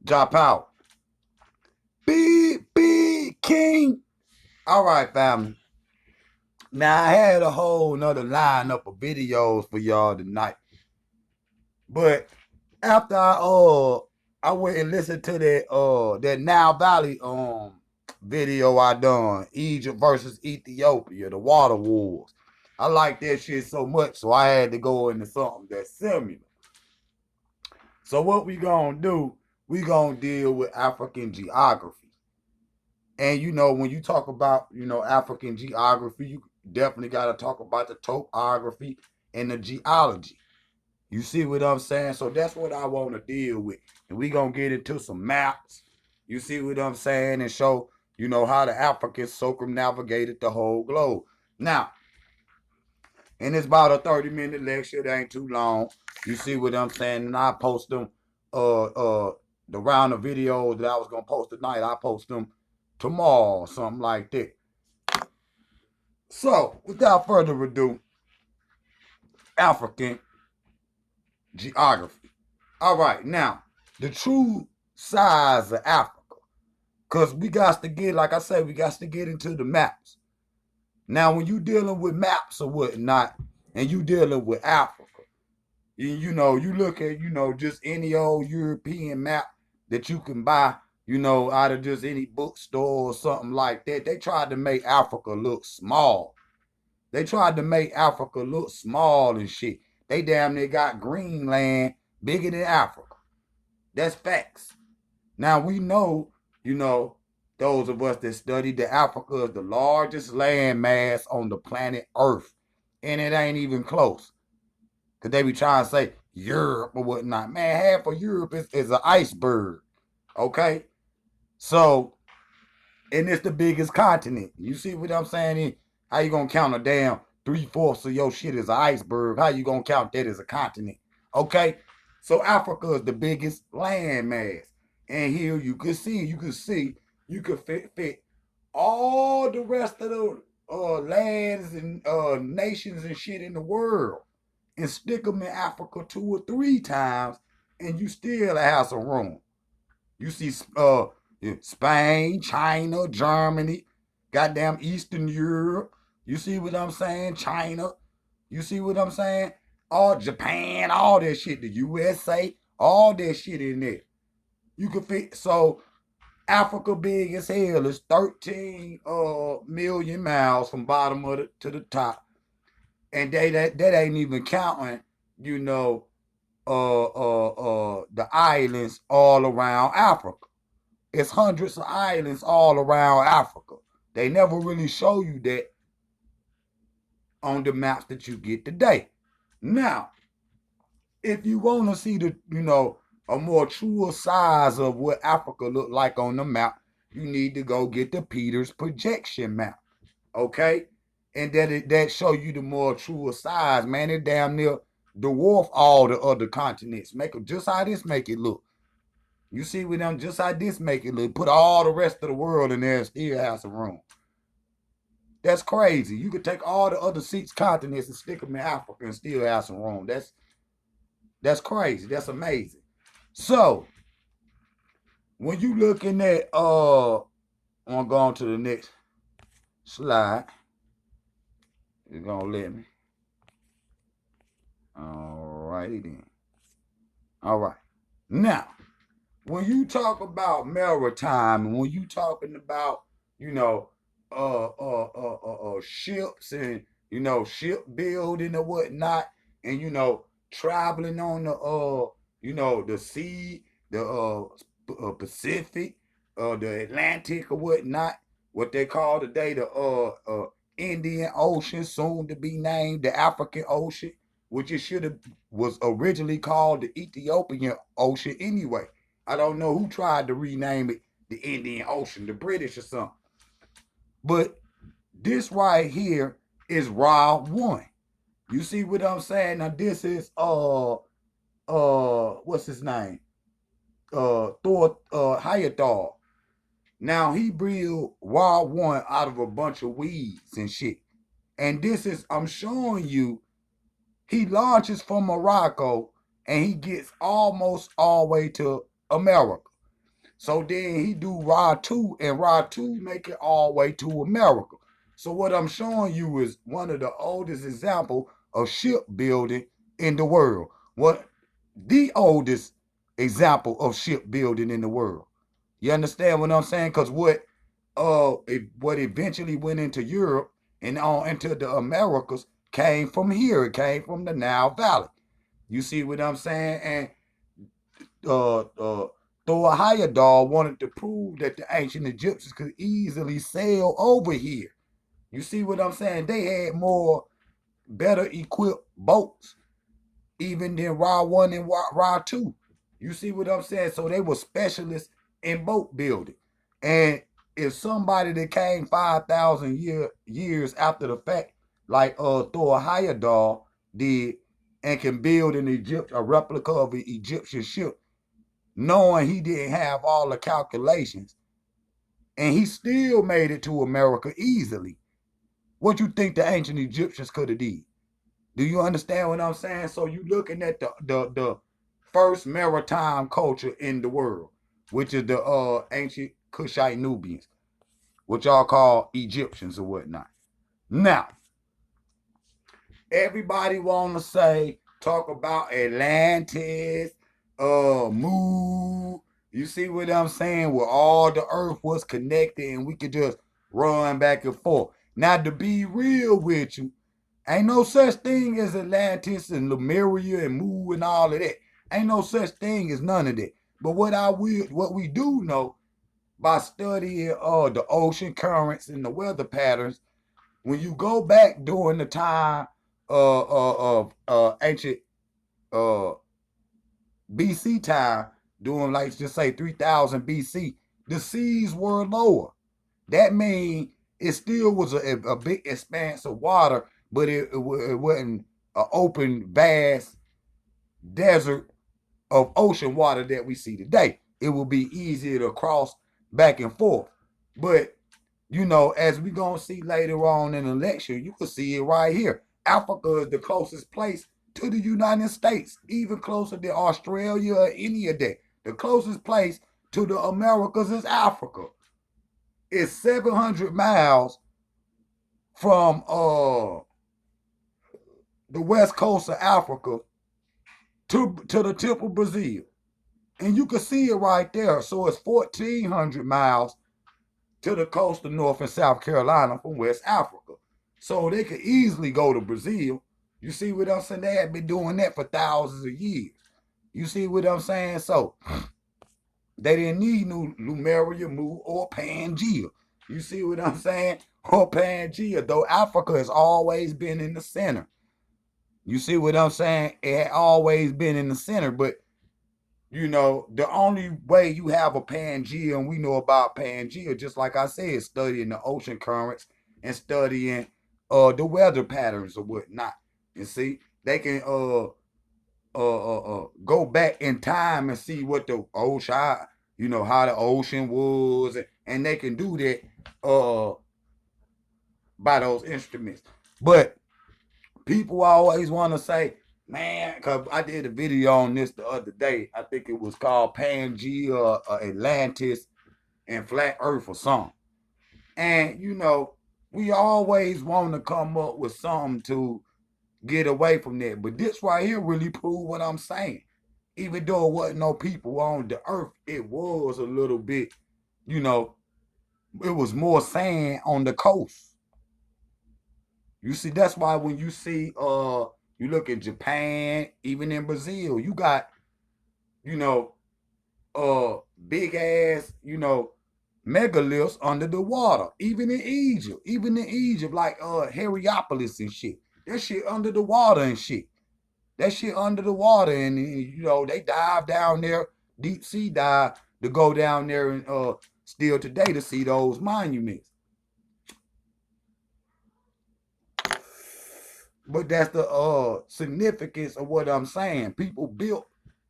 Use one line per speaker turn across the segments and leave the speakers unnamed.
Drop out. Big king. All right, family. Now I had a whole nother lineup of videos for y'all tonight. But after I went and listened to that Nile Valley video I done, Egypt versus Ethiopia, the water wars. I like that shit so much, so I had to go into something that's similar. So what we gonna do, we gonna deal with African geography. And when you talk about, African geography, you definitely gotta talk about the topography and the geology. You see what I'm saying? So that's what I want to deal with. And we going to get into some maps. You see what I'm saying? And show, how the Africans circumnavigated the whole globe. Now, and it's about a 30-minute lecture. It ain't too long. You see what I'm saying? And I post them, the round of videos that I was going to post tonight, I post them tomorrow or something like that. So, without further ado, African geography. All right, now, the true size of Africa. Because we got to get, like I said, we got to get into the maps. Now, when you dealing with maps or whatnot, and you dealing with Africa, you look at, just any old European map that you can buy, out of just any bookstore or something like that. They tried to make Africa look small. They tried to make Africa look small and shit. They damn near got Greenland bigger than Africa. That's facts. Now we know, those of us that study that Africa is the largest landmass on the planet Earth. And it ain't even close. Because they be trying to say Europe or whatnot. Man, half of Europe is an iceberg. Okay? So, and it's the biggest continent. You see what I'm saying? How you gonna count a damn 3/4 of your shit as an iceberg? How you gonna count that as a continent? Okay? So Africa is the biggest landmass. And here you can see, you can fit all the rest of the lands and nations and shit in the world and stick them in Africa 2 or 3 times, and you still have some room. You see Spain, China, Germany, goddamn Eastern Europe. You see what I'm saying? China. You see what I'm saying? All Japan, all that shit. The USA, all that shit in there. You can fit. So Africa big as hell is 13 million miles from bottom of it to the top. And that ain't even counting, the islands all around Africa. It's hundreds of islands all around Africa. They never really show you that on the maps that you get today. Now, if you want to see a more truer size of what Africa look like on the map, you need to go get the Peters projection map. Okay? And that show you the more truer size, man. It damn near dwarf all the other continents. Make it just how this make it look. You see with them, just how this make it look. Put all the rest of the world in there and still have some room. That's crazy. You could take all the other 6 continents and stick them in Africa and still have some room. That's crazy. That's amazing. So, when you looking at I'm going to the next slide. It's gonna let me. Alrighty then. Alright. Now, when you talk about maritime, and when you talking about, ships and, shipbuilding or whatnot, and, traveling on the sea, the Pacific, the Atlantic or whatnot, what they call today the Indian Ocean, soon to be named the African Ocean, which it should have was originally called the Ethiopian Ocean anyway. I don't know who tried to rename it the Indian Ocean, the British or something. But this right here is Ra 1. You see what I'm saying? Now this is what's his name? Thor Hayathar. Now he built Ra 1 out of a bunch of weeds and shit. And this is, I'm showing you, he launches from Morocco and he gets almost all the way to America. So then he do Rod 2, and Rod 2 make it all the way to America. So what I'm showing you is one of the oldest example of shipbuilding in the world. What the oldest example of shipbuilding in the world. You understand what I'm saying? Because what eventually went into Europe and on into the Americas came from here. It came from the Nile Valley. You see what I'm saying? And uh, uh, Thor Heyerdahl wanted to prove that the ancient Egyptians could easily sail over here. You see what I'm saying? They had more better equipped boats even than Ra 1 and Ra 2. You see what I'm saying? So they were specialists in boat building. And if somebody that came 5,000 years after the fact, like Thor Heyerdahl did, and can build a replica of an Egyptian ship, knowing he didn't have all the calculations, and he still made it to America easily. What you think the ancient Egyptians could have did? Do you understand what I'm saying? So you looking at the first maritime culture in the world, which is the ancient Kushite Nubians, which y'all call Egyptians or whatnot. Now, everybody want to talk about Atlantis, Mu. You see what I'm saying? Where all the earth was connected and we could just run back and forth. Now, to be real with you, ain't no such thing as Atlantis and Lemuria and Mu and all of that. Ain't no such thing as none of that. But what we do know by studying the ocean currents and the weather patterns, when you go back during the time of ancient uh, BC time, during like just say 3000 BC, the seas were lower. That means it still was a big expanse of water, but it wasn't an open, vast desert of ocean water that we see today. It will be easier to cross back and forth. But, as we going to see later on in the lecture, you can see it right here. Africa is the closest place to the United States, even closer than Australia or any of that. The closest place to the Americas is Africa. It's 700 miles from the west coast of Africa to the tip of Brazil. And you can see it right there. So it's 1,400 miles to the coast of North and South Carolina from West Africa. So they could easily go to Brazil. You see what I'm saying? They had been doing that for thousands of years. You see what I'm saying? So they didn't need new Lemuria, Mu, or Pangea. You see what I'm saying? Or Pangea, though Africa has always been in the center. You see what I'm saying? It had always been in the center, but the only way you have a Pangea, and we know about Pangea, just like I said, studying the ocean currents and studying the weather patterns or whatnot. And see, they can go back in time and see what the ocean, how the ocean was, and they can do that by those instruments. But people always want to say, man, because I did a video on this the other day. I think it was called Pangea, Atlantis, and Flat Earth or something. And, we always want to come up with something to get away from that. But this right here really proved what I'm saying. Even though it wasn't no people on the earth, it was a little bit, it was more sand on the coast. You see, that's why when you see you look at Japan, even in Brazil, you got, you know, big ass, megaliths under the water. Even in Egypt, like Hierapolis and shit. That shit under the water and shit. That shit under the water, and they dive down there, deep sea dive to go down there and still today to see those monuments. But that's the significance of what I'm saying. People built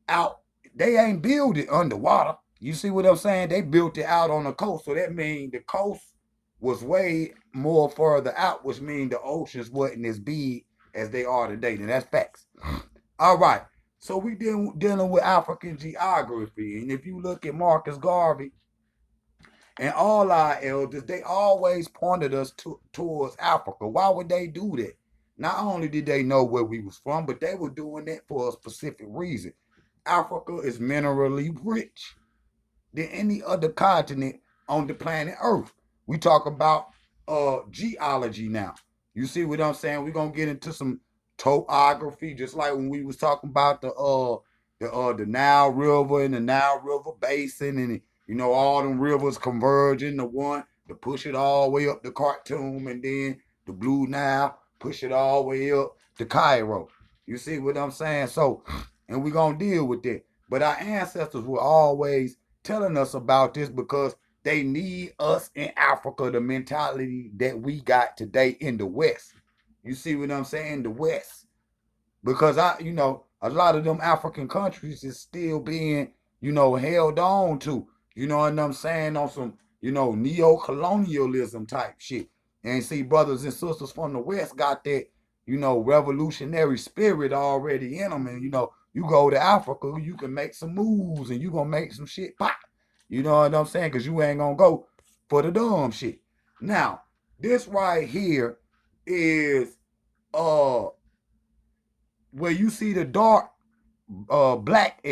out, they ain't built it underwater. You see what I'm saying? They built it out on the coast. So that means the coast was way more further out, which means the oceans wasn't as big as they are today. And that's facts. All right. So we dealing with African geography. And if you look at Marcus Garvey and all our elders, they always pointed us towards Africa. Why would they do that? Not only did they know where we was from, but they were doing that for a specific reason. Africa is minerally rich than any other continent on the planet Earth. We talk about geology now. You see what I'm saying? We're gonna get into some topography, just like when we was talking about the Nile River and the Nile River Basin, and all them rivers converging to one to push it all the way up to Khartoum, and then the Blue Nile push it all the way up to Cairo. You see what I'm saying? So, and we're gonna deal with that. But our ancestors were always telling us about this because they need us in Africa, the mentality that we got today in the West. You see what I'm saying? The West. Because a lot of them African countries is still being, held on to. You know what I'm saying? On some, neo-colonialism type shit. And see, brothers and sisters from the West got that, revolutionary spirit already in them. And, you go to Africa, you can make some moves and you gonna make some shit pop. You know what I'm saying? Because you ain't gonna go for the dumb shit. Now, this right here is where you see the dark black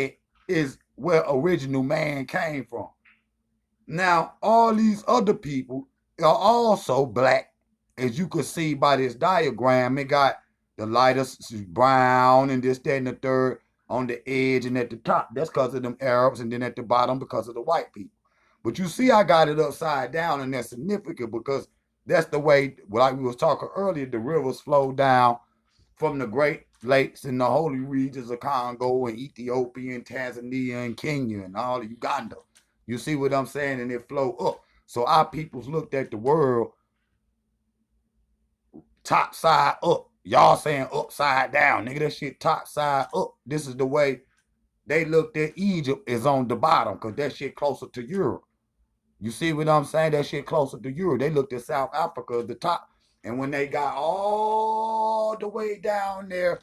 is where original man came from. Now, all these other people are also black, as you can see by this diagram. It got the lightest brown and this, that, and the third on the edge and at the top. That's because of them Arabs, and then at the bottom because of the white people. But you see, I got it upside down, and that's significant because that's the way, like we was talking earlier, the rivers flow down from the Great Lakes and the holy regions of Congo and Ethiopia and Tanzania and Kenya and all of Uganda. You see what I'm saying? And it flow up. So our peoples looked at the world top side up. Y'all saying upside down. Nigga, that shit top side up. This is the way they looked at Egypt is on the bottom because that shit closer to Europe. You see what I'm saying? That shit closer to Europe. They looked at South Africa at the top. And when they got all the way down there,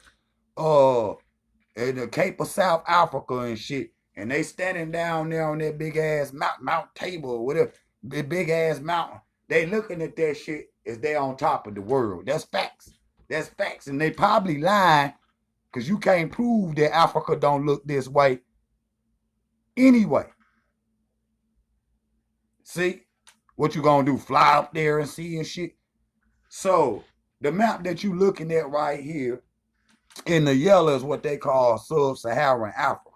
in the Cape of South Africa and shit, and they standing down there on that big ass Mount Table or whatever, big ass mountain. They looking at that shit as they on top of the world. That's facts. That's facts. And they probably lying because you can't prove that Africa don't look this way anyway. See? What you gonna do? Fly up there and see and shit? So, the map that you looking at right here in the yellow is what they call sub-Saharan Africa.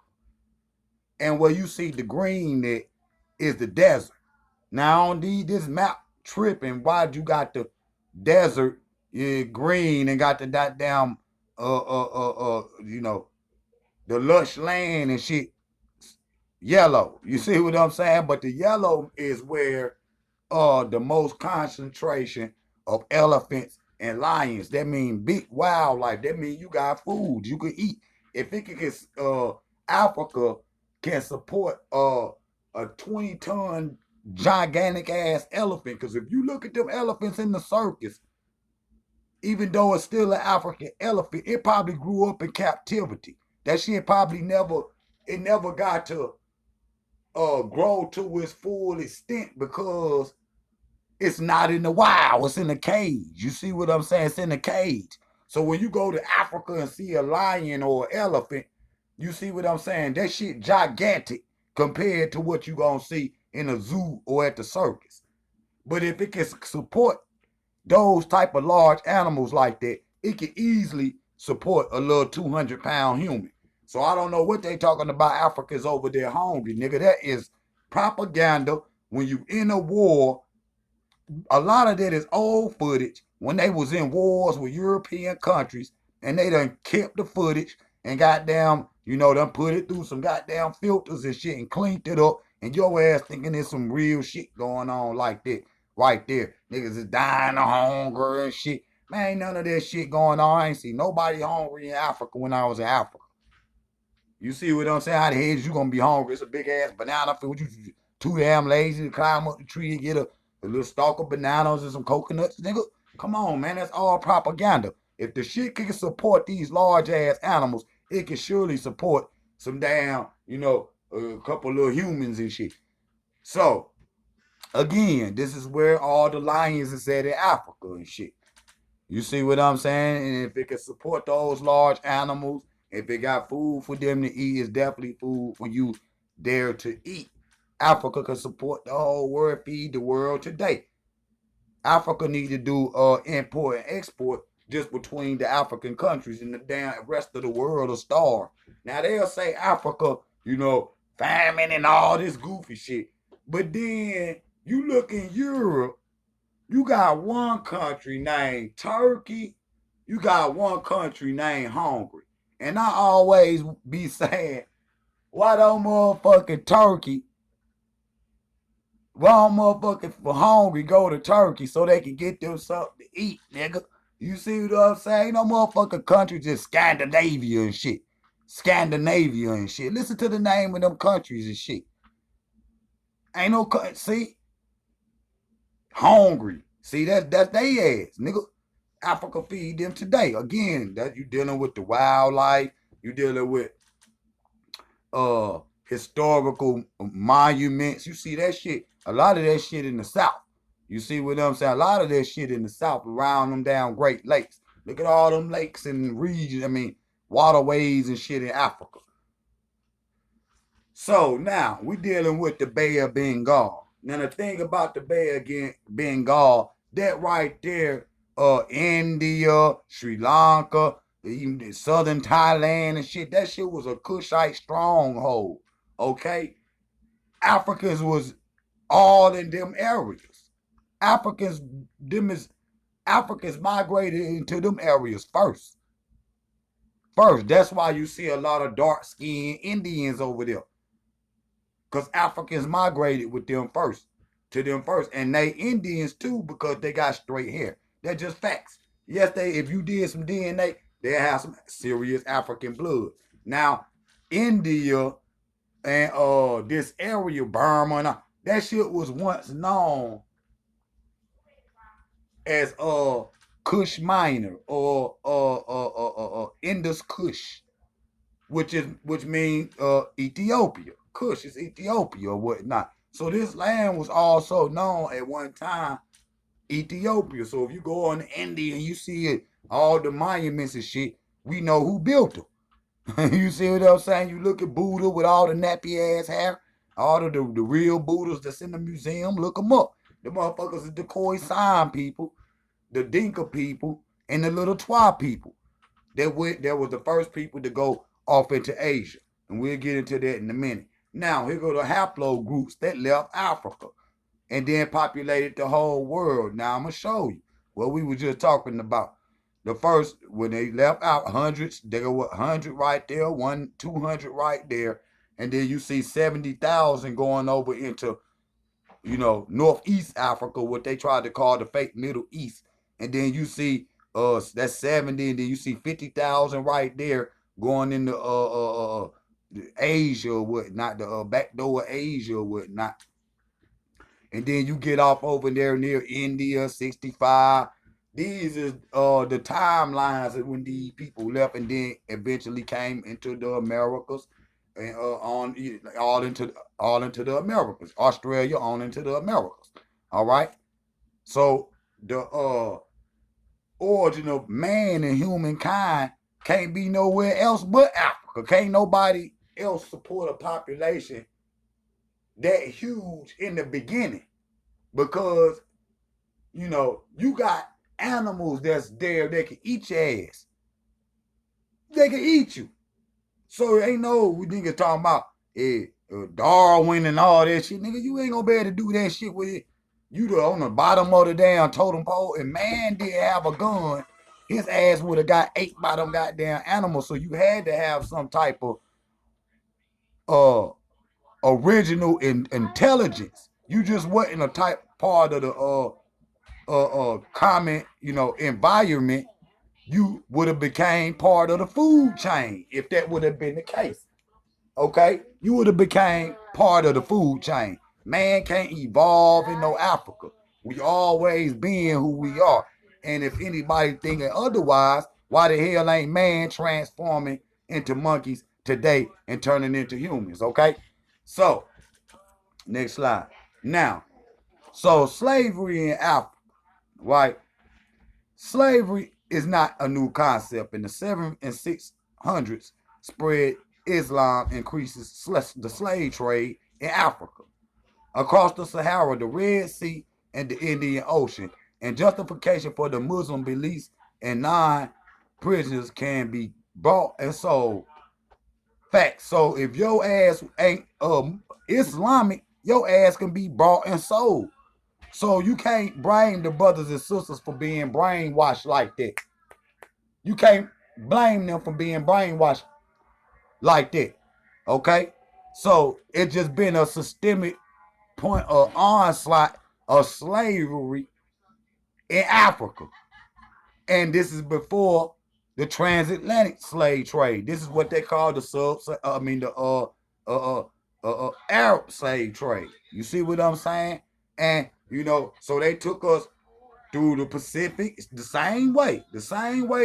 And where you see the green that is the desert. Now on this map tripping, why'd you got the desert green and got the goddamn the lush land and shit yellow. You see what I'm saying? But the yellow is where the most concentration of elephants and lions. That means big wildlife. That means you got food you can eat. If it can Africa can support a 20-ton gigantic ass elephant, because if you look at them elephants in the circus, even though it's still an African elephant, it probably grew up in captivity. That shit probably never got to grow to its full extent because it's not in the wild. It's in a cage. You see what I'm saying? It's in a cage. So when you go to Africa and see a lion or an elephant, you see what I'm saying? That shit gigantic compared to what you gonna see in a zoo or at the circus. But if it can support those type of large animals like that, it can easily support a little 200-pound human. So I don't know what they talking about. Africa's over there hungry, nigga. That is propaganda. When you in a war, a lot of that is old footage when they was in wars with European countries, and they done kept the footage and goddamn, done put it through some goddamn filters and shit and cleaned it up, and your ass thinking there's some real shit going on like that right there. Niggas is dying of hunger and shit. Man, ain't none of that shit going on. I ain't see nobody hungry in Africa when I was in Africa. You see what I'm saying? How the hell is you gonna be hungry? It's a big ass banana field. You too damn lazy to climb up the tree and get a little stalk of bananas and some coconuts, nigga. Come on, man. That's all propaganda. If the shit can support these large ass animals, it can surely support some damn, a couple little humans and shit. So again, this is where all the lions is at in Africa and shit. You see what I'm saying? And if it can support those large animals, if it got food for them to eat, it's definitely food for you there to eat. Africa can support the whole world, feed the world today. Africa need to do import and export just between the African countries, and the damn rest of the world will starve. Now they'll say Africa, famine and all this goofy shit. But then you look in Europe, you got one country named Turkey, you got one country named Hungary. And I always be saying, why don't motherfucking Turkey, why don't motherfucking for Hungry go to Turkey so they can get them something to eat, nigga? You see what I'm saying? Ain't no motherfucking country, just Scandinavia and shit. Scandinavia and shit. Listen to the name of them countries and shit. Ain't no, see? Hungry. See, that's they ass, nigga. Africa feed them today. Again, that you dealing with the wildlife, you dealing with historical monuments. You see that shit. A lot of that shit in the South. You see what I'm saying? A lot of that shit in the South around them down Great Lakes. Look at all them lakes and regions. I mean, waterways and shit in Africa. So now we dealing with the Bay of Bengal. Now the thing about the Bay of Bengal, that right there, India, Sri Lanka, even southern Thailand and shit, that shit was a Kushite stronghold. Okay? Africans was all in them areas. Africans migrated into them areas first. That's why you see a lot of dark-skinned Indians over there. Because Africans migrated with them first, and they Indians too because they got straight hair. They're just facts. Yes, if you did some DNA, they have some serious African blood. Now, India and this area, Burma, that shit was once known as Kush Minor or Indus Kush, which means Ethiopia. Kush is Ethiopia or whatnot. So this land was also known at one time Ethiopia. So if you go on India and you see it, all the monuments and shit, we know who built them. You see what I'm saying? You look at Buddha with all the nappy ass hair, all of the real Buddhas that's in the museum, look them up. The motherfuckers is the Khoisan people, the Dinka people, and the little Twa people. That was the first people to go off into Asia. And we'll get into that in a minute. Now, here go the haplogroups that left Africa and then populated the whole world. Now, I'm going to show you what we were just talking about. The first, when they left out hundreds, they go 100 right there, 200 right there. And then you see 70,000 going over into, Northeast Africa, what they tried to call the fake Middle East. And then you see that's 70, and then you see 50,000 right there going into Asia or whatnot, the back door of Asia or whatnot. And then you get off over there near India, 65. These is the timelines of when these people left and then eventually came into the Americas and all into the Americas. Australia on into the Americas. All right. So the origin of man and humankind can't be nowhere else but Africa. Can't nobody else support a population that huge in the beginning, because you got animals that's there that can eat your ass. They can eat you. So it ain't no we niggas talking about Darwin and all that shit. Nigga, you ain't gonna be able to do that shit with it. You on the bottom of the damn totem pole, and man did have a gun, his ass would have got ate by them goddamn animals. So you had to have some type of original intelligence. You just wasn't a type part of the common, environment. You would have became part of the food chain if that would have been the case. Okay, you would have became part of the food chain. Man can't evolve in no Africa. We always been who we are. And if anybody thinking otherwise, why the hell ain't man transforming into monkeys today and turning into humans, okay? So, next slide. Now, so slavery in Africa, right? Slavery is not a new concept. In the 7 and 600s, spread Islam increases the slave trade in Africa, across the Sahara, the Red Sea, and the Indian Ocean, and justification for the Muslim beliefs and non-prisoners can be bought and sold. Fact. So if your ass ain't Islamic, your ass can be bought and sold. So you can't blame the brothers and sisters for being brainwashed like that. You can't blame them for being brainwashed like that. Okay? So it's just been a systemic point of onslaught of slavery in Africa. And this is before the transatlantic slave trade. This is what they call the Arab slave trade. You see what I'm saying? And so they took us through the Pacific the same way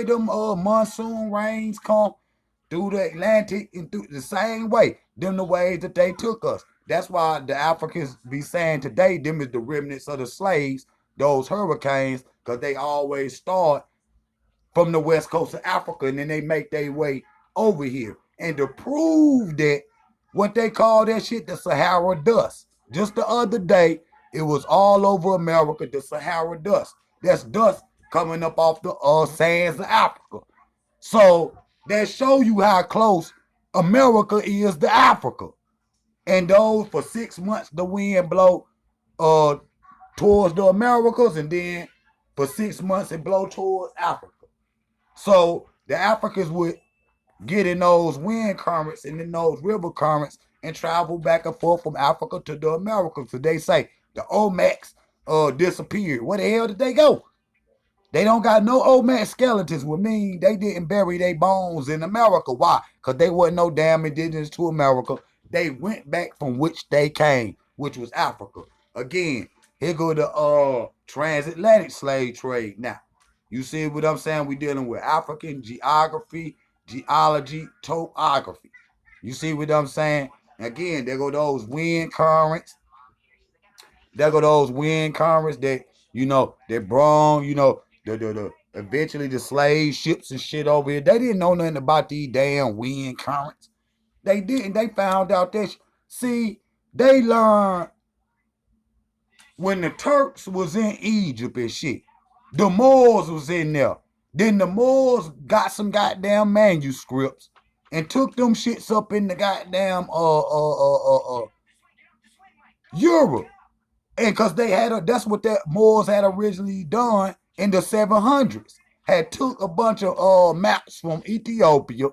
them monsoon rains come through the Atlantic and through the same way, them the ways that they took us. That's why the Africans be saying today them is the remnants of the slaves, those hurricanes, because they always start from the west coast of Africa and then they make their way over here. And to prove that, what they call that shit, the Sahara dust. Just the other day, it was all over America, the Sahara dust. That's dust coming up off the sands of Africa. So that show you how close America is to Africa. And those for 6 months the wind blow towards the Americas, and then for 6 months it blow towards Africa. So the Africans would get in those wind currents and in those river currents and travel back and forth from Africa to the Americas. So they say the Olmecs disappeared. Where the hell did they go? They don't got no Olmec skeletons, with me. They didn't bury their bones in America. Why? Because they wasn't no damn indigenous to America. They went back from which they came, which was Africa. Again, here go the transatlantic slave trade. Now, you see what I'm saying? We dealing with African geography, geology, topography. You see what I'm saying? Again, there go those wind currents. There go those wind currents that, that brought, the eventually the slave ships and shit over here. They didn't know nothing about these damn wind currents. They didn't. They found out that, see, they learned when the Turks was in Egypt and shit. The Moors was in there. Then the Moors got some goddamn manuscripts and took them shits up in the goddamn Europe. And because that's what that Moors had originally done in the 700s. Had took a bunch of maps from Ethiopia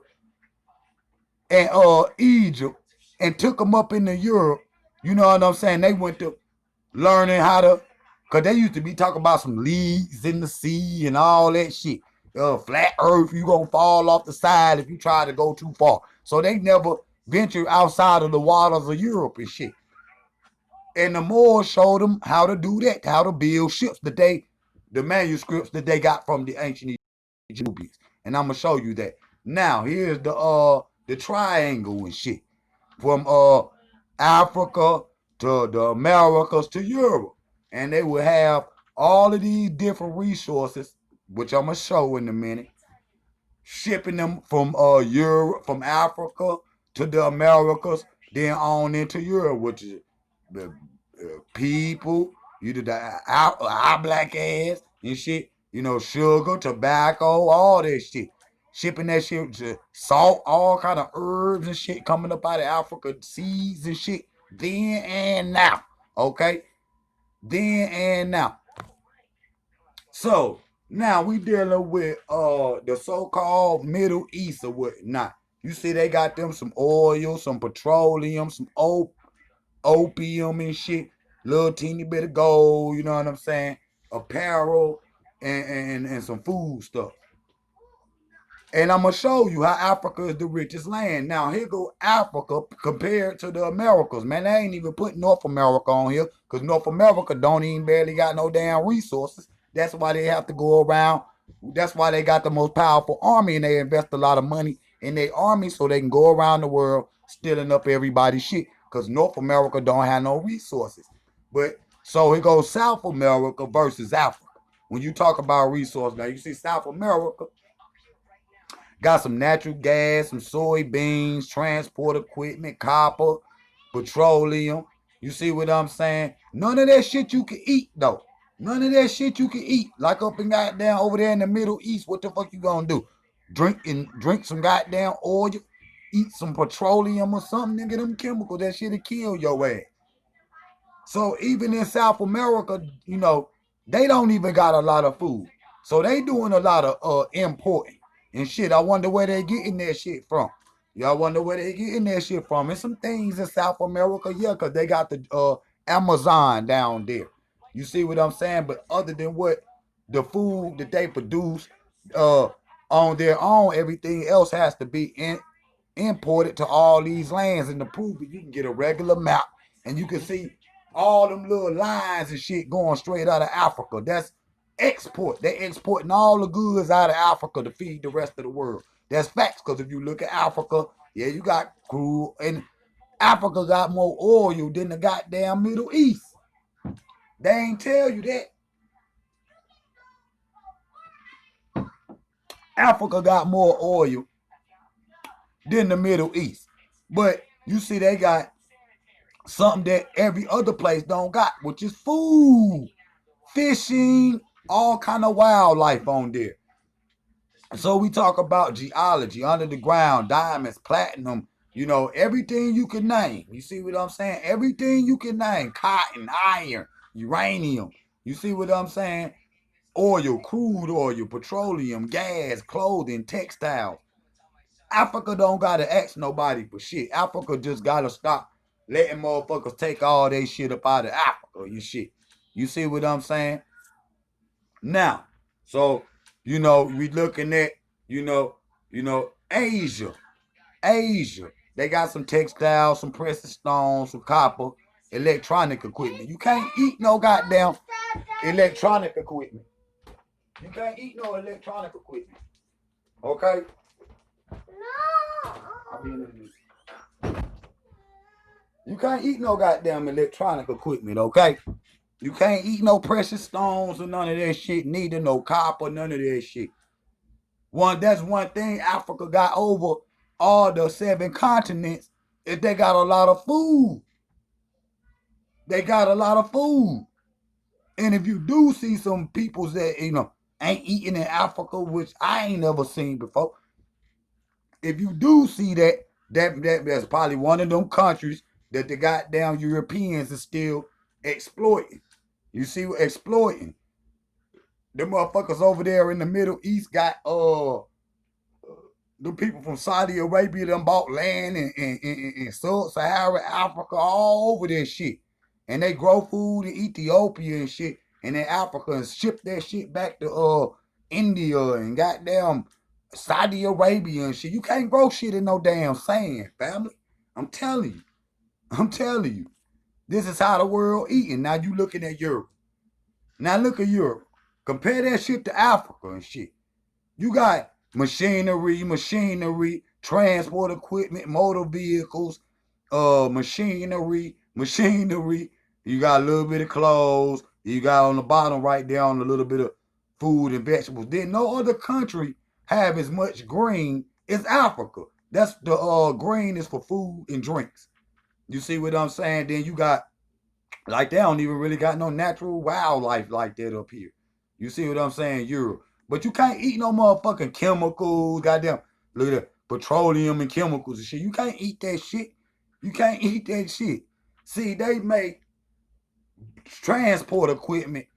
and Egypt and took them up into Europe. You know what I'm saying? They went to learning how to, because they used to be talking about some leagues in the sea and all that shit. Flat earth, you gonna fall off the side if you try to go too far. So they never ventured outside of the waters of Europe and shit. And the Moors showed them how to do that, how to build ships the manuscripts that they got from the ancient Egyptians. And I'm gonna show you that. Now, here's the triangle and shit. From Africa to the Americas to Europe. And they would have all of these different resources, which I'm gonna show in a minute, shipping them from Europe, from Africa to the Americas, then on into Europe, which is the people, our black ass and shit, sugar, tobacco, all that shit. Shipping that shit to salt, all kind of herbs and shit coming up out of Africa, seeds and shit, then and now. Okay? Then and now. So now we dealing with the so-called Middle East or whatnot. You see they got them some oil, some petroleum, some opium and shit, little teeny bit of gold, you know what I'm saying? Apparel and some food stuff. And I'm going to show you how Africa is the richest land. Now, here go Africa compared to the Americas. Man, they ain't even put North America on here because North America don't even barely got no damn resources. That's why they have to go around. That's why they got the most powerful army and they invest a lot of money in their army so they can go around the world stealing up everybody's shit. Because North America don't have no resources. But so it goes South America versus Africa. When you talk about resources, now you see South America got some natural gas, some soybeans, transport equipment, copper, petroleum. You see what I'm saying? None of that shit you can eat though. None of that shit you can eat. Like up and goddamn over there in the Middle East, what the fuck you gonna do? Drink some goddamn oil, eat some petroleum or something, nigga. Them chemicals, that shit'll kill your ass. So even in South America, you know, they don't even got a lot of food. So they doing a lot of importing and shit. I wonder where they getting that shit from. Y'all wonder where they getting that shit from. And some things in South America, yeah, because they got the Amazon down there. You see what I'm saying? But other than what the food that they produce uh on their own, everything else has to be imported to all these lands. And to prove it, you can get a regular map and you can see all them little lines and shit going straight out of Africa. That's export. They exporting all the goods out of Africa to feed the rest of the world. That's facts, because if you look at Africa, yeah, you got crude, and Africa got more oil than the goddamn Middle East. They ain't tell you that. Africa got more oil than the Middle East. But you see they got something that every other place don't got, which is food, fishing, all kind of wildlife on there. So we talk about geology, under the ground, diamonds, platinum, you know, everything you can name. You see what I'm saying? Everything you can name. Cotton, iron, uranium. You see what I'm saying? Oil, crude oil, petroleum, gas, clothing, textiles. Africa don't gotta ask nobody for shit. Africa just gotta stop letting motherfuckers take all their shit up out of Africa and shit. You see what I'm saying? Now, so you know, we looking at, Asia. Asia. They got some textiles, some precious stones, some copper, electronic equipment. You can't eat no goddamn electronic equipment. You can't eat no electronic equipment. Okay? No. You can't eat no goddamn electronic equipment, okay? You can't eat no precious stones or none of that shit, neither no copper, none of that shit. That's one thing Africa got over all the 7 continents, is they got a lot of food. They got a lot of food. And if you do see some people that, ain't eating in Africa, which I ain't never seen before, if you do see that's probably one of them countries that the goddamn Europeans are still exploiting. You see, exploiting. The motherfuckers over there in the Middle East got the people from Saudi Arabia done bought land in Sub-Saharan Africa, all over this shit. And they grow food in Ethiopia and shit, and in Africa, and ship that shit back to India and goddamn Saudi Arabia and shit. You can't grow shit in no damn sand, family. I'm telling you. This is how the world eating. Now you looking at Europe. Now look at Europe. Compare that shit to Africa and shit. You got machinery, transport equipment, motor vehicles, machinery. You got a little bit of clothes. You got on the bottom right there on a little bit of food and vegetables. Then no other country have as much green as Africa. That's the green is for food and drinks. You see what I'm saying? Then you got, like, they don't even really got no natural wildlife like that up here. You see what I'm saying? Europe. But you can't eat no motherfucking chemicals, goddamn. Look at that. Petroleum and chemicals and shit. You can't eat that shit. You can't eat that shit. See, they make transport equipment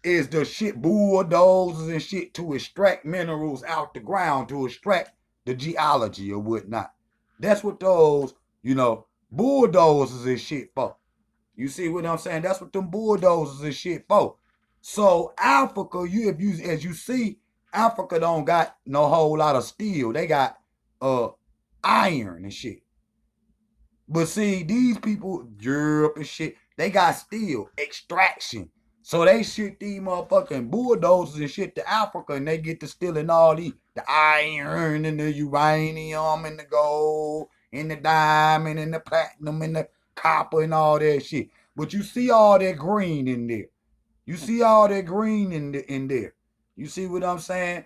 is the shit, bulldozers and shit, to extract minerals out the ground, to extract the geology or whatnot. That's what those, bulldozers and shit for. You see what I'm saying? That's what them bulldozers and shit for. So Africa, as you see, Africa don't got no whole lot of steel. They got iron and shit. But see, these people, Europe and shit, they got steel extraction. So they ship these motherfucking bulldozers and shit to Africa, and they get to stealing all these. the iron and the uranium and the gold and the diamond and the platinum and the copper and all that shit. But you see all that green in there. You see all that green in there. You see what I'm saying?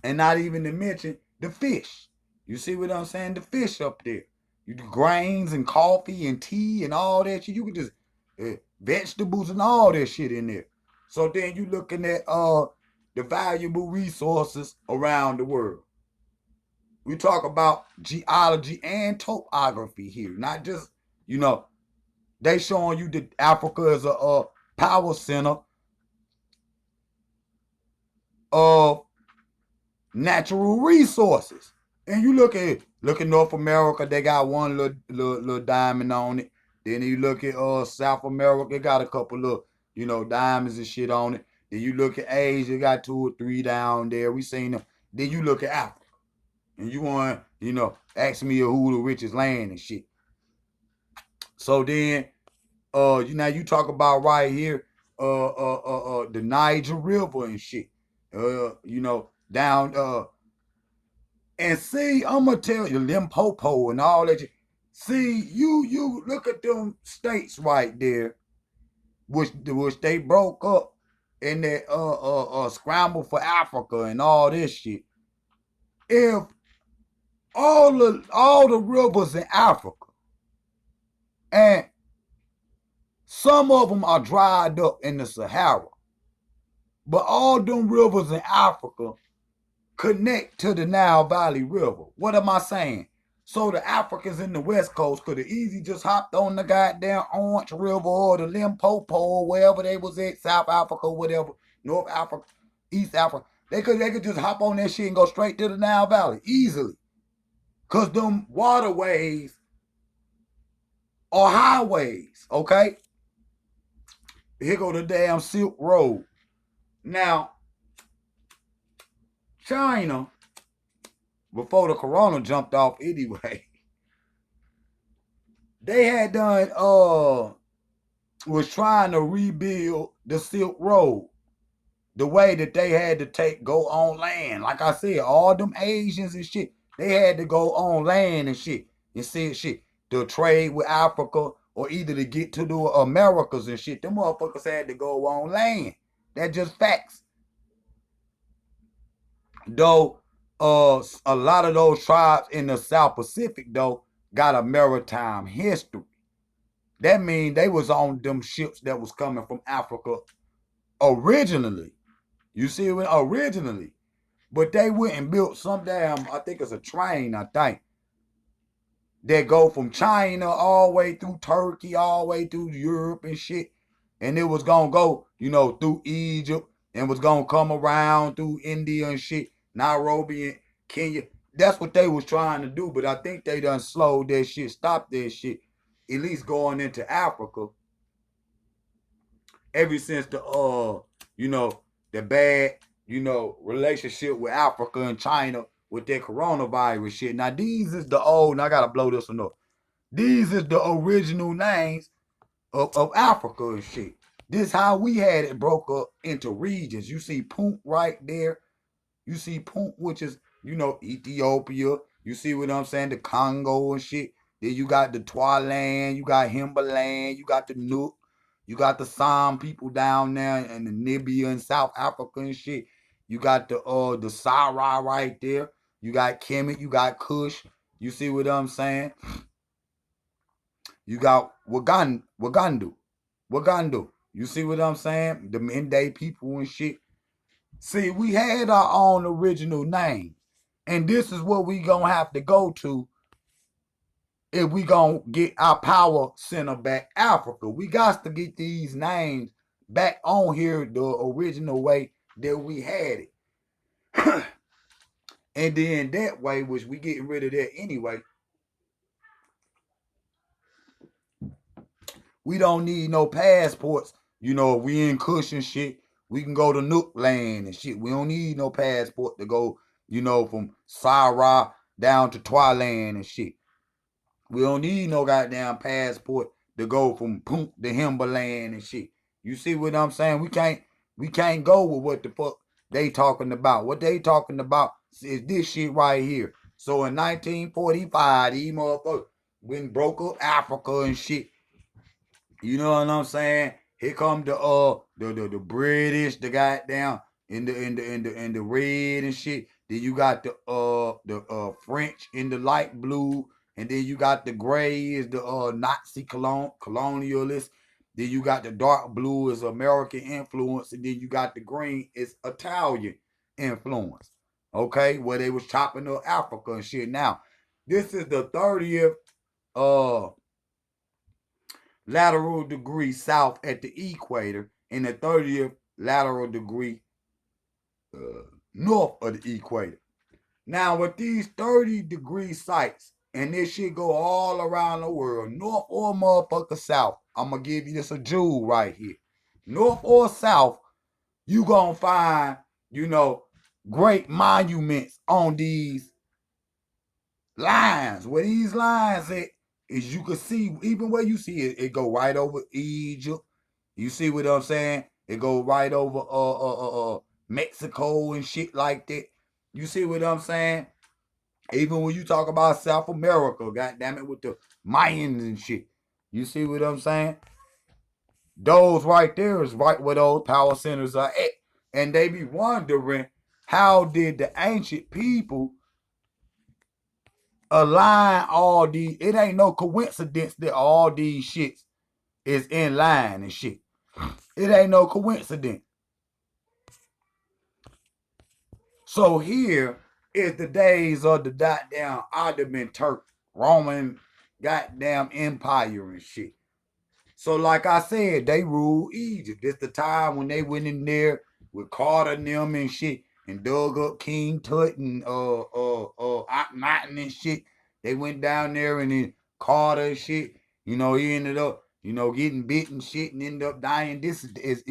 And not even to mention the fish. You see what I'm saying? The fish up there. You do grains and coffee and tea and all that shit. You can just vegetables and all that shit in there. So then you looking at the valuable resources around the world. We talk about geology and topography here, not just, you know, they showing you that Africa is a power center of natural resources. And you look at North America, they got one little diamond on it. Then you look at South America, they got a couple of, you know, diamonds and shit on it. Then you look at Asia, got 2 or 3 down there. We seen them. Then you look at Africa. And you want, you know, ask me who the richest land and shit. So then you talk about right here, the Niger River and shit. You know, down and see, I'm gonna tell you, Limpopo and all that. See, you look at them states right there, which they broke up in that scramble for Africa and all this shit. If all the rivers in Africa, and some of them are dried up in the Sahara, but all them rivers in Africa connect to the Nile Valley River. What am I saying? So the Africans in the West Coast could have easily just hopped on the goddamn Orange River or the Limpopo or wherever they was at, South Africa, whatever, North Africa, East Africa. They could just hop on that shit and go straight to the Nile Valley easily. Cause them waterways are highways, okay? Here go the damn Silk Road. Now, China, before the corona jumped off anyway, they had done was trying to rebuild the Silk Road the way that they had to go on land. Like I said, all them Asians and shit, they had to go on land and shit. And see shit. To trade with Africa or either to get to the Americas and shit. Them motherfuckers had to go on land. That's just facts. Though a lot of those tribes in the South Pacific though got a maritime history. That means they was on them ships that was coming from Africa originally. You see what originally. But they went and built some damn, I think it's a train, I think. That go from China all the way through Turkey, all the way through Europe and shit. And it was gonna go, you know, through Egypt and was gonna come around through India and shit, Nairobi and Kenya. That's what they was trying to do, but I think they done slowed that shit, stopped that shit, at least going into Africa. Ever since the you know, the bad, you know, relationship with Africa and China with that coronavirus shit. Now these is the old, and I gotta blow this one up. These is the original names of Africa and shit. This how we had it broke up into regions. You see Punt right there. You see Punt, which is, you know, Ethiopia. You see what I'm saying? The Congo and shit. Then you got the Twaland, you got Himbaland, you got the Nook, you got the Sam people down there in the Namibia and South Africa and shit. You got the Sahara right there. You got Kemet, you got Kush. You see what I'm saying? You got Wagandu. You see what I'm saying? The Mende people and shit. See, we had our own original name. And this is what we gonna have to go to if we gonna get our power center back Africa. We got to get these names back on here the original way that we had it. And then that way, which we getting rid of that anyway, we don't need no passports. You know, if we in Kush and shit, we can go to Nook land and shit. We don't need no passport to go, you know, from Sarah down to Twaland and shit. We don't need no goddamn passport to go from Punt to Himbaland and shit. You see what I'm saying? We can't go with what the fuck they talking about. What they talking about is this shit right here. So in 1945, these motherfuckers when broke up Africa and shit. You know what I'm saying? Here come the British, the goddamn in the red and shit. Then you got the French in the light blue, and then you got the gray is the Nazi colonialists. Then you got the dark blue is American influence, and then you got the green is Italian influence. Okay, where they was chopping up Africa and shit. Now, this is the 30th uh lateral degree south at the equator and the 30th lateral degree north of the equator. Now, with these 30-degree sites, and this shit go all around the world, north or motherfucker south, I'm going to give you this a jewel right here. North or south, you going to find, great monuments on these lines. Where these lines at, is you can see, even where you see it, it go right over Egypt. You see what I'm saying? It go right over Mexico and shit like that. You see what I'm saying? Even when you talk about South America, goddamn it, with the Mayans and shit. You see what I'm saying? Those right there is right where those power centers are at. And they be wondering, how did the ancient people align all these? It ain't no coincidence that all these shits is in line and shit. It ain't no coincidence. So here is the days of the goddamn Ottoman Turk, Roman goddamn empire and shit. So like I said, they ruled Egypt. It's the time when they went in there with Carter and them and shit and dug up King Tut and Akhenaten and shit. They went down there and then Carter and shit. He ended up, getting bit and shit and ended up dying. This is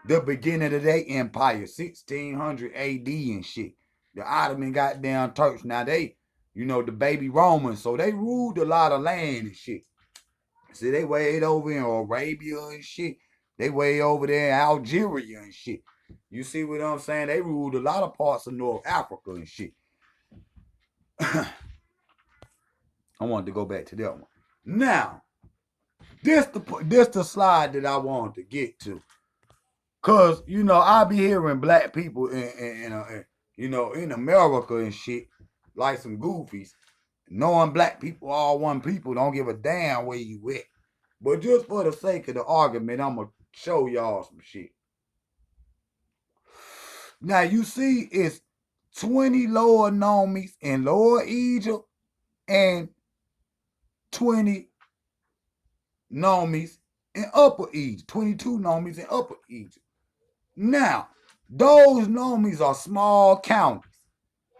the beginning of their empire, 1600 AD and shit. The Ottoman goddamn Turks. Now they, the baby Romans, so they ruled a lot of land and shit. See, they way over in Arabia and shit. They way over there in Algeria and shit. You see what I'm saying? They ruled a lot of parts of North Africa and shit. I wanted to go back to that one. Now, this the slide that I wanted to get to. Cause I be hearing black people in America and shit like some goofies, knowing black people all one people, don't give a damn where you at. But just for the sake of the argument, I'm gonna show y'all some shit. Now you see, it's 20 lower nomes in Lower Egypt and 20 nomes in Upper Egypt. 22 nomes in Upper Egypt. Now, those nomes are small counties.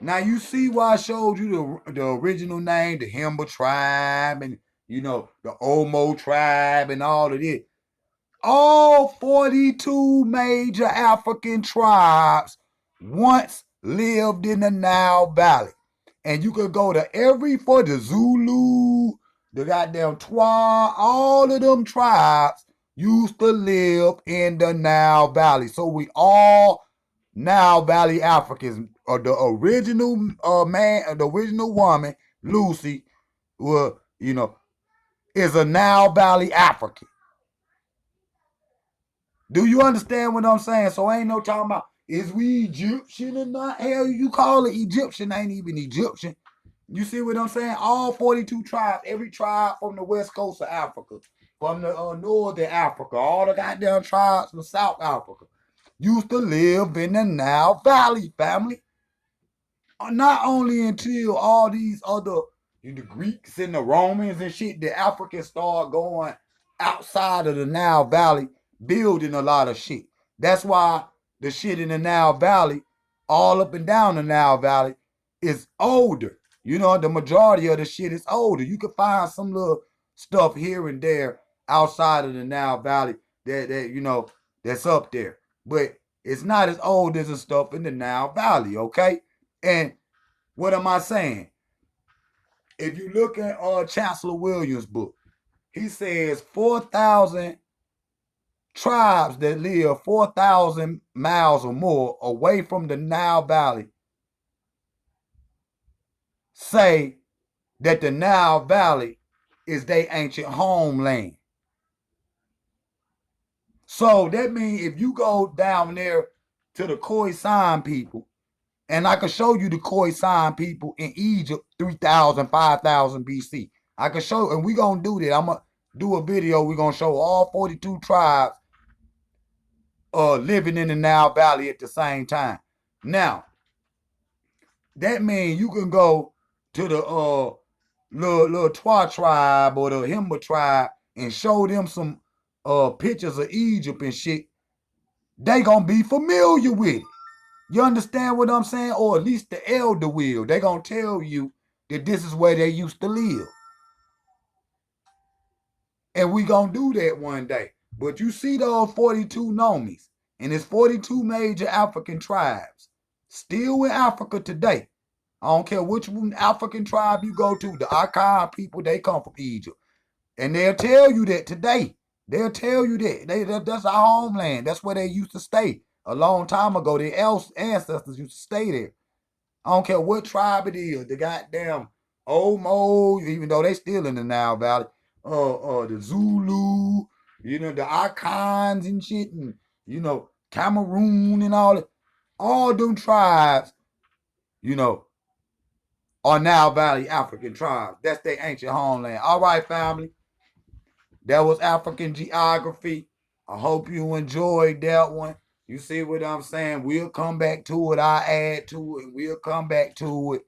Now, you see why I showed you the original name, the Himba tribe, and, the Omo tribe, and all of it. All 42 major African tribes once lived in the Nile Valley. And you could go to for the Zulu, the goddamn Twa, all of them tribes used to live in the Nile Valley. So we all Nile Valley Africans. The original the original woman, Lucy, is a Nile Valley African. Do you understand what I'm saying? So ain't no talking about, is we Egyptian or not? Hell, you call it Egyptian, ain't even Egyptian. You see what I'm saying? All 42 tribes, every tribe from the west coast of Africa, from the northern Africa, all the goddamn tribes from South Africa, used to live in the Nile Valley, family. Not only until all these other, the Greeks and the Romans and shit, the Africans start going outside of the Nile Valley, building a lot of shit. That's why the shit in the Nile Valley, all up and down the Nile Valley, is older. The majority of the shit is older. You can find some little stuff here and there outside of the Nile Valley that's up there. But it's not as old as the stuff in the Nile Valley, okay? And what am I saying? If you look at Chancellor Williams' book, he says 4,000 tribes that live 4,000 miles or more away from the Nile Valley say that the Nile Valley is their ancient homeland. So that means if you go down there to the Khoisan people, and I can show you the Khoisan people in Egypt 3,000, 5,000 BC. I can show, and we're going to do that. I'm going to do a video. We're going to show all 42 tribes living in the Nile Valley at the same time. Now, that means you can go to the little Twa tribe or the Himba tribe and show them some pictures of Egypt and shit. They gonna be familiar with it. You understand what I'm saying? Or at least the elder will. They gonna tell you that this is where they used to live. And we gonna do that one day. But you see those 42 nomies, and it's 42 major African tribes still in Africa today. I don't care which African tribe you go to, the Akan people, they come from Egypt. And they'll tell you that today. They'll tell you that. That's our homeland. That's where they used to stay. A long time ago, their ancestors used to stay there. I don't care what tribe it is. The goddamn Omo, even though they still in the Nile Valley. The Zulu, the Akans and shit, and Cameroon and all that. All them tribes, are Nile Valley African tribes. That's their ancient homeland. All right, family. That was African geography. I hope you enjoyed that one. You see what I'm saying? We'll come back to it. I add to it. We'll come back to it.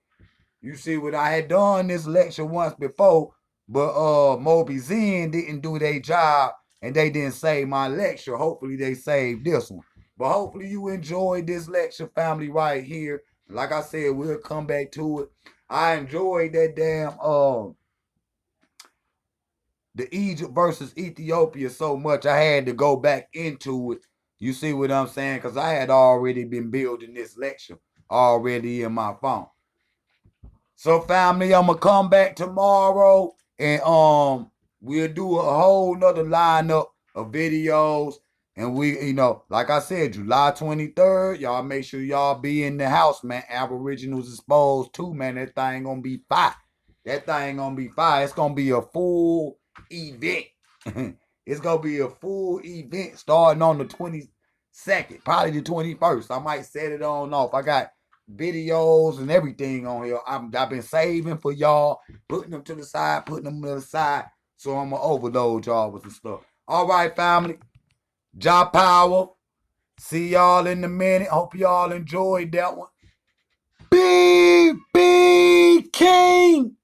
You see what I had done this lecture once before, but Moby Zen didn't do their job and they didn't save my lecture. Hopefully they saved this one. But hopefully you enjoyed this lecture, family, right here. Like I said, we'll come back to it. I enjoyed that damn the Egypt versus Ethiopia so much I had to go back into it. You see what I'm saying? Because I had already been building this lecture already in my phone. So family, I'm gonna come back tomorrow and we'll do a whole nother lineup of videos. And we, like I said, July 23rd, y'all make sure y'all be in the house, man. Aboriginals Exposed too, man. That thing gonna be fire. That thing gonna be fire. It's gonna be a full event. It's gonna be a full event starting on the 22nd, probably the 21st. I might set it on off. I got videos and everything on here. I've been saving for y'all, putting them to the side, so I'm gonna overload y'all with some stuff. All right, family. Job power. See y'all in a minute. Hope y'all enjoyed that one. Big King.